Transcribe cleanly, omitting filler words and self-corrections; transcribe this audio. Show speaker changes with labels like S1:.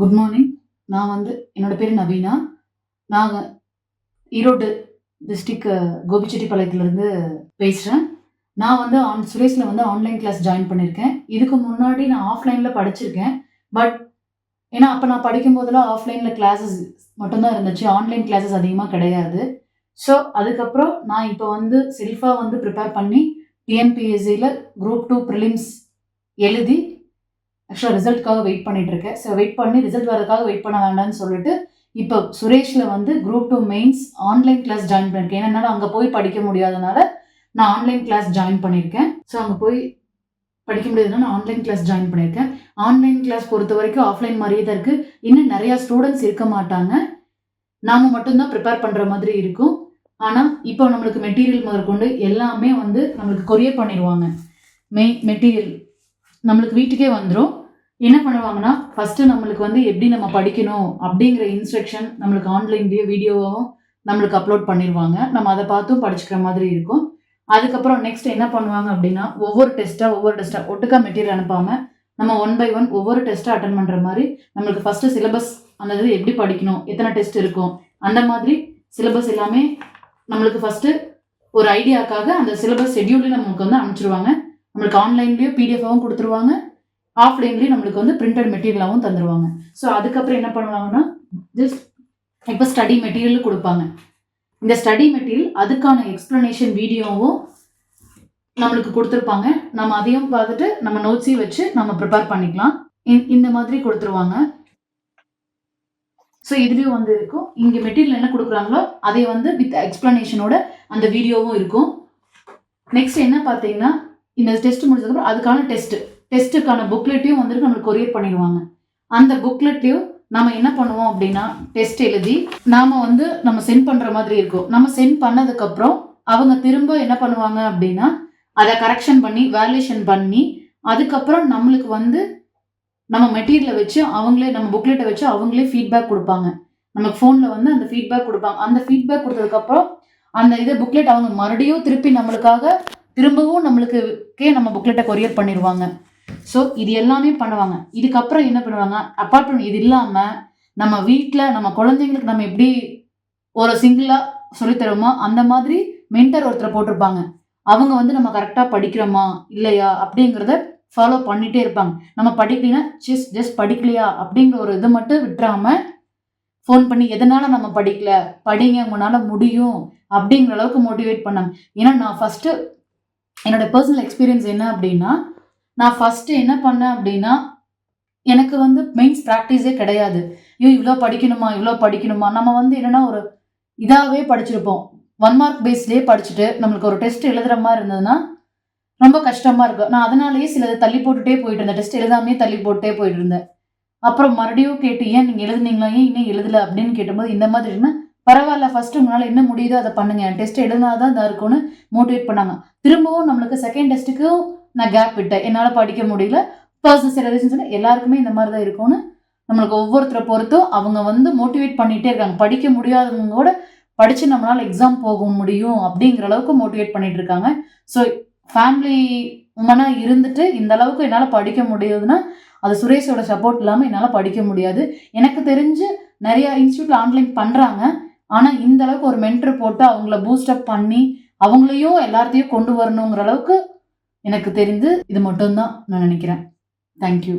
S1: Good morning. நான் வந்து என்னோட பேர் நவீனா. நான் ஈரோடு டிஸ்ட்ரிக்ட் கோபிச்செட்டிப்பாளையத்துலேருந்து பேசுகிறேன். நான் வந்து சுரேஷில் வந்து ஆன்லைன் கிளாஸ் ஜாயின் பண்ணியிருக்கேன். இதுக்கு முன்னாடி நான் ஆஃப்லைனில் படிச்சிருக்கேன். பட் ஏன்னா அப்போ நான் படிக்கும்போதெல்லாம் ஆஃப்லைனில் கிளாஸஸ் மட்டும்தான் இருந்துச்சு. ஆன்லைன் கிளாஸஸ் அதிகமாக கிடையாது. ஸோ அதுக்கப்புறம் நான் இப்போ வந்து செல்ஃபாக வந்து ப்ரிப்பேர் பண்ணி டிஎன்பிஎஸ்சியில் குரூப் 2 ப்ரிலிம்ஸ் எழுதி ஆக்சுவலாக ரிசல்ட்டுக்காக வெயிட் பண்ணிட்டு இருக்கேன். ஸோ வெயிட் பண்ணி ரிசல்ட் வரதுக்காக வெயிட் பண்ண வேண்டாம்னு சொல்லிட்டு இப்போ சுரேஷில் வந்து group 2 mains online class join பண்ணியிருக்கேன். ஏன்னா அங்கே போய் படிக்க முடியாதனால நான் ஆன்லைன் கிளாஸ் ஜாயின் பண்ணியிருக்கேன். ஸோ அங்கே போய் படிக்க முடியாதுனால நான் ஆன்லைன் கிளாஸ் ஜாயின் பண்ணியிருக்கேன். ஆன்லைன் கிளாஸ் பொறுத்த வரைக்கும் ஆஃப்லைன் மாதிரியே தான் இருக்குது. இன்னும் நிறையா ஸ்டூடெண்ட்ஸ் இருக்க மாட்டாங்க. நாம் மட்டும்தான் ப்ரிப்பேர் பண்ணுற மாதிரி இருக்கும். ஆனால் இப்போ நம்மளுக்கு மெட்டீரியல் முதற்கொண்டு எல்லாமே வந்து நம்மளுக்கு கொரியர் பண்ணிடுவாங்க. மெட்டீரியல் நம்மளுக்கு வீட்டுக்கே வந்துடும். என்ன பண்ணுவாங்கன்னா ஃபஸ்ட்டு நம்மளுக்கு வந்து எப்படி நம்ம படிக்கணும் அப்படிங்கிற இன்ஸ்ட்ரக்ஷன் நம்மளுக்கு ஆன்லைன்லேயே வீடியோவும் நம்மளுக்கு அப்லோட் பண்ணிடுவாங்க. நம்ம அதை பார்த்தும் படிச்சுக்கிற மாதிரி இருக்கும். அதுக்கப்புறம் நெக்ஸ்ட் என்ன பண்ணுவாங்க அப்படின்னா ஒவ்வொரு டெஸ்ட்டாக ஒட்டுக்கா மெட்டீரியல் அனுப்பாமல் நம்ம 1 by 1 ஒவ்வொரு டெஸ்ட்டாக அட்டன் பண்ணுற மாதிரி நம்மளுக்கு ஃபஸ்ட்டு சிலபஸ் அந்த இது எப்படி படிக்கணும், எத்தனை டெஸ்ட் இருக்கும், அந்த மாதிரி சிலபஸ் எல்லாமே நம்மளுக்கு ஃபஸ்ட்டு ஒரு ஐடியாக்காக அந்த சிலபஸ் ஷெட்யூல்லையும் நம்மளுக்கு வந்து அனுப்பிச்சிருவாங்க. நம்மளுக்கு ஆன்லைன்லேயும் பிடிஎஃபாகவும் கொடுத்துருவாங்க, ஆஃப்லைன்லேயும் நம்மளுக்கு வந்து பிரிண்டட் மெட்டீரியலாகவும் தந்துடுவாங்க. ஸோ அதுக்கப்புறம் என்ன பண்ணுவாங்கன்னா ஜஸ்ட் இப்போ ஸ்டடி மெட்டீரியல் கொடுப்பாங்க. இந்த ஸ்டடி மெட்டீரியல் அதுக்கான எக்ஸ்ப்ளனேஷன் வீடியோவும் நம்மளுக்கு கொடுத்துருப்பாங்க. நம்ம அதையும் பார்த்துட்டு நம்ம நோட்ஸையும் வச்சு நம்ம ப்ரிப்பேர் பண்ணிக்கலாம். இந்த மாதிரி கொடுத்துருவாங்க. ஸோ இதுலேயும் வந்து இருக்கும். இங்கே மெட்டீரியல் என்ன கொடுக்குறாங்களோ அதை வந்து வித் எக்ஸ்ப்ளனேஷனோட அந்த வீடியோவும் இருக்கும். நெக்ஸ்ட் என்ன பார்த்தீங்கன்னா இந்த டெஸ்ட் முடிஞ்சதுக்கப்புறம் அதுக்கான டெஸ்ட்டுக்கான புக்லெட்டையும் வந்துட்டு நம்மளுக்கு கொரியர் பண்ணிடுவாங்க. அந்த புக்லெட்லையும் நம்ம என்ன பண்ணுவோம் அப்படின்னா டெஸ்ட் எழுதி நாம் வந்து நம்ம சென்ட் பண்ணுற மாதிரி இருக்கும். நம்ம சென்ட் பண்ணதுக்கப்புறம் அவங்க திரும்ப என்ன பண்ணுவாங்க அப்படின்னா அதை கரெக்ஷன் பண்ணி வேல்யூஷன் பண்ணி அதுக்கப்புறம் நம்மளுக்கு வந்து நம்ம மெட்டீரியலை வச்சு அவங்களே நம்ம புக்லெட்டை வச்சு அவங்களே ஃபீட்பேக் கொடுப்பாங்க. நமக்கு ஃபோனில் வந்து அந்த ஃபீட்பேக் கொடுப்பாங்க. அந்த ஃபீட்பேக் கொடுத்ததுக்கப்புறம் அந்த இதை புக்லெட் அவங்க மறுபடியும் திருப்பி நம்மளுக்காக திரும்பவும் நம்மளுக்கே நம்ம புக்லெட்டை கொரியர் பண்ணிடுவாங்க. ஸோ இது எல்லாமே பண்ணுவாங்க. இதுக்கப்புறம் என்ன பண்ணுவாங்க, அப்பார்ட் ஃப்ரம் இது இல்லாமல் நம்ம வீட்டில் நம்ம குழந்தைங்களுக்கு நம்ம எப்படி ஒரு சிங்கிளாக சொல்லித்தரோமோ அந்த மாதிரி மென்டர் ஒருத்தரை போட்டிருப்பாங்க. அவங்க வந்து நம்ம கரெக்டாக படிக்கிறோமா இல்லையா அப்படிங்கிறத ஃபாலோ பண்ணிகிட்டே இருப்பாங்க. நம்ம படிக்கலைன்னா ஜஸ்ட் படிக்கலையா அப்படிங்கிற ஒரு இதை மட்டும் விட்டுறாமல் ஃபோன் பண்ணி எதனால் நம்ம படிக்கல, படிங்க உங்களால் முடியும் அப்படிங்கிற அளவுக்கு மோட்டிவேட் பண்ணாங்க. ஏன்னா நான் ஃபஸ்ட்டு என்னோட பர்சனல் எக்ஸ்பீரியன்ஸ் என்ன அப்படின்னா நான் ஃபஸ்ட்டு என்ன பண்ணேன் அப்படின்னா எனக்கு வந்து மெயின்ஸ் ப்ராக்டிஸே கிடையாது. இவ்வளோ படிக்கணுமா நம்ம வந்து என்னென்னா ஒரு இதாகவே படிச்சிருப்போம். 1 mark பேஸ்லேயே படிச்சுட்டு நம்மளுக்கு ஒரு டெஸ்ட் எழுதுகிற மாதிரி இருந்ததுன்னா ரொம்ப கஷ்டமாக இருக்கும். நான் அதனாலேயே சிலது தள்ளி போட்டுகிட்டே போயிட்டு இருந்தேன். டெஸ்ட் எழுதாமே தள்ளி போட்டுட்டே போயிட்டு இருந்தேன். அப்புறம் மறுபடியும் கேட்டு ஏன் நீங்கள் எழுதுனீங்களா, ஏன் இன்னும் எழுதலை அப்படின்னு கேட்டும்போது இந்த மாதிரி இருந்தால் பரவாயில்ல, ஃபஸ்ட்டு உங்களால் என்ன முடியுதோ அதை பண்ணுங்க, டெஸ்ட் எழுதினாதான் இதாக இருக்கும்னு மோட்டிவேட் பண்ணாங்க. திரும்பவும் நம்மளுக்கு செகண்ட் டெஸ்ட்டுக்கும் நான் கேப் விட்டேன். என்னால் படிக்க முடியல. பர்சனல் சில ரீசன் சொன்னால் எல்லாருக்குமே இந்த மாதிரி தான் இருக்கும்னு நம்மளுக்கு ஒவ்வொருத்தரை பொறுத்தும் அவங்க வந்து மோட்டிவேட் பண்ணிகிட்டே இருக்காங்க. படிக்க முடியாதவங்க கூட படித்து நம்மளால் எக்ஸாம் போக முடியும் அப்படிங்கிற அளவுக்கு மோட்டிவேட் பண்ணிட்டு இருக்காங்க. ஸோ ஃபேமிலி உமனாக இருந்துட்டு இந்த அளவுக்கு என்னால் படிக்க முடியுதுன்னா அது சுரேஷோட சப்போர்ட் இல்லாமல் என்னால் படிக்க முடியாது. எனக்கு தெரிஞ்சு நிறையா இன்ஸ்டியூட்டில் ஆன்லைன் பண்ணுறாங்க. ஆனால் இந்த அளவுக்கு ஒரு மென்டர் போட்டு அவங்கள பூஸ்டப் பண்ணி அவங்களையும் எல்லாத்தையும் கொண்டு வரணுங்கிற அளவுக்கு எனக்கு தெரிந்து இது மட்டும்தான் நான் நினைக்கிறேன். தேங்க்யூ.